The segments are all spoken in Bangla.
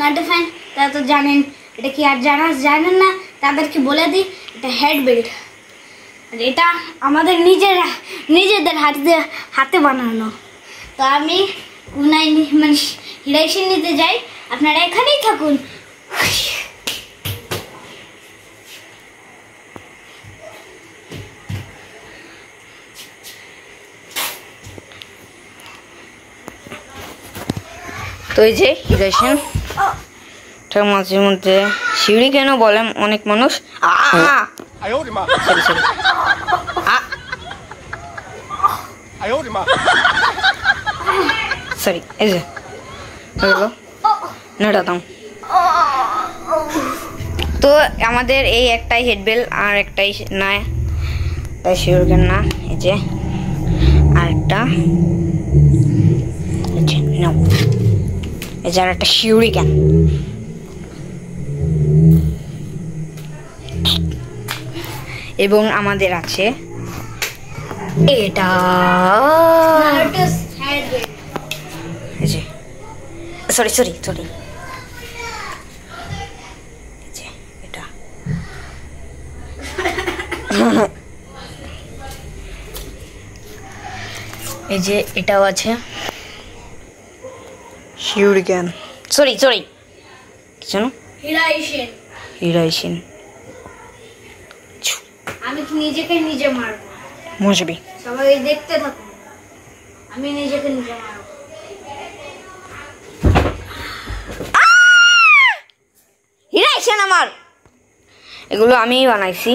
নাটু ফ্যান তারা তো জানেন এটা কি, আর জানেন না তাদেরকে বলে দিই এটা হেড বেল্ট। এটা আমাদের নিজেদের হাতে বানানো। তো আমি কুনাই মানে হিরাইশন নিতে যাই, আপনারা এখানেই থাকুন। তো এই যে হিরাইশন মাঝে মধ্যে সিঁড়ি কেন বলে অনেক মানুষ, সরি এই যে তো আমাদের এই একটাই হেডবেল আর একটাই না, তাই শিউরিকেন না। এই যে আরেকটা এই যে আর একটা শিউরিকেন। এবং আমাদের আছে এটা, সরি সরি সরি এটা এই যে এটাও আছে শিউরিকেন, সরি সরি শোনো হিরাইশন। আমি নিজেকে নিজে মারবো, মজবি সবাই দেখতে থাকুন, আমি নিজেকে নিজে মারবো। হিরাইশন আমার, এগুলো আমিই বানাইছি।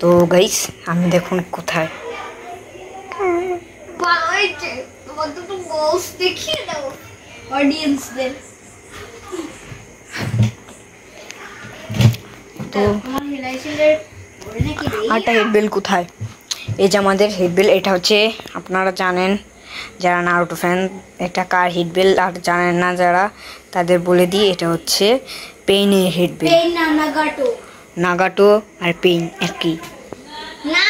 তো গাইস আমি দেখুন কোথায়, ভালো হয়েছে, তোমার দুটো বলস দেখিয়ে দাও অডিয়েন্সদের। তো আমার হিরাইশনের আরটা হেডবেল কোথায়? এই যে আমাদের হেডবেল, এটা হচ্ছে আপনারা জানেন যারা নারুটো ফ্যান এটা কার হেডবেল, আর জানেন না যারা তাদের বলে দিই এটা হচ্ছে পেইনের হেডবেল। পেইন না নাগাটো, নাগাটো আর পেইন একই না।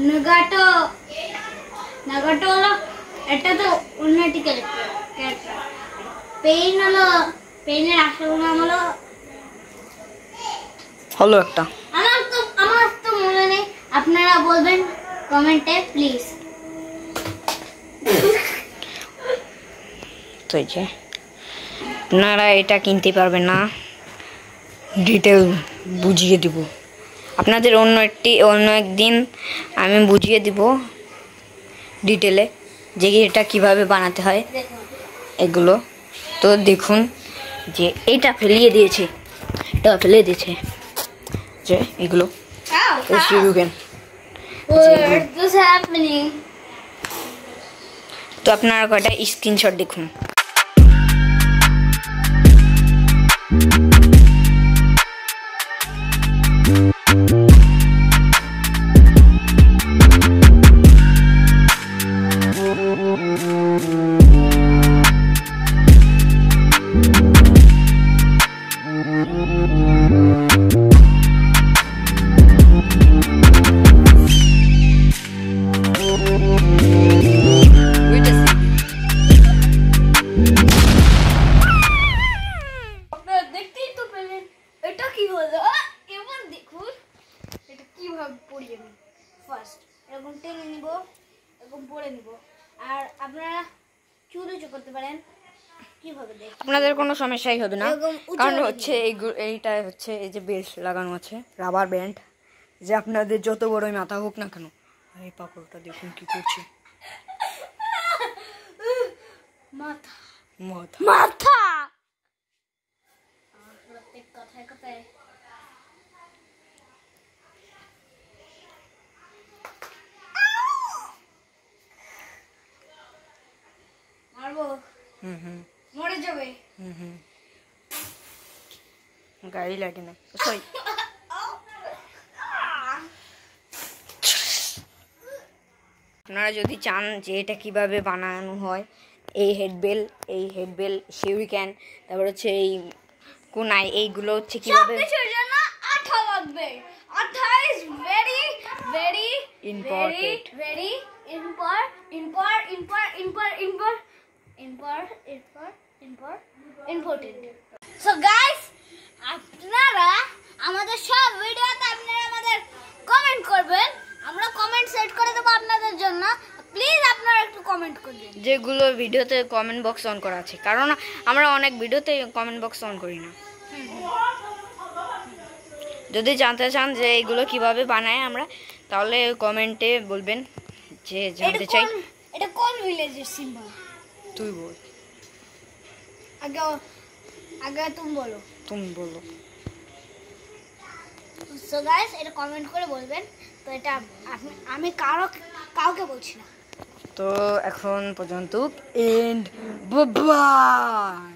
নাগাটো নাগাটো হলো এটা তো অন্যটি ক্যারেক্টার, পেইন হলো পেইনের আসল নাম হলো একটা, আমার তো মনে নেই, আপনারা বলবেন কমেন্টে প্লিজ। তো এই যে আপনারা এটা কিনতে পারবেন না, ডিটেল বুঝিয়ে দিব আপনাদের অন্য একদিন আমি বুঝিয়ে দিব ডিটেলে যে এটা কিভাবে বানাতে হয় এগুলো। তো দেখুন যে এটা ফেলে দিয়েছে যে এগুলো তো আপনারা কয়টা স্ক্রিনশট দেখুন। এরকম টেনে নিব, এরকম পরে নিব, আর আপনারা চুরিও করতে পারেন। কিভাবে দেখ আপনাদের কোনো সমস্যাই হবে না, কারণ হচ্ছে এইটা হচ্ছে এই যে বেল্ট লাগানো আছে রাবার ব্যান্ড, যে আপনাদের যত বড়ই মাথা হোক না কেন। এই পাকড়টা দেখুন কি করছে, মাথা মাথা মাথা প্রত্যেক কথায় কথায় মারবো, মরে যাবে। গাড়ি লাগে না, আপনারা যদি চান যে এটা কিভাবে বানানো হয়, এই হেডবেল শিউরিকেন, তারপর হচ্ছে এই কুনাই, এইগুলো হচ্ছে কিভাবে জন্য আঠা লাগবে। আঠা is very very important, very important. So guys, আপনারা আমাদের সব ভিডিওতে আপনারা আমাদের কমেন্ট করবেন, আমরা কমেন্ট সেট করে দেবো আপনাদের জন্য। প্লিজ আপনারা একটু কমেন্ট করবেন। যেগুলো ভিডিওতে কমেন্ট বক্স অন করা আছে, কারণ আমরা অনেক ভিডিওতে কমেন্ট বক্স অন করি না। যদি জানতে চান যে এগুলো কিভাবে বানায় আমরা, তাহলে কমেন্টে বলবেন যে জানতে চাই। এটা কোন ভিলেজের সিম্বল? তুই বল। আগে আগে তুমি বলো। তুমি বলো। সো গাইস, এটা কমেন্ট করে বলবেন। তো এটা আমি কাউকে বলছি না। তো এখন পর্যন্ত এন্ড বাই।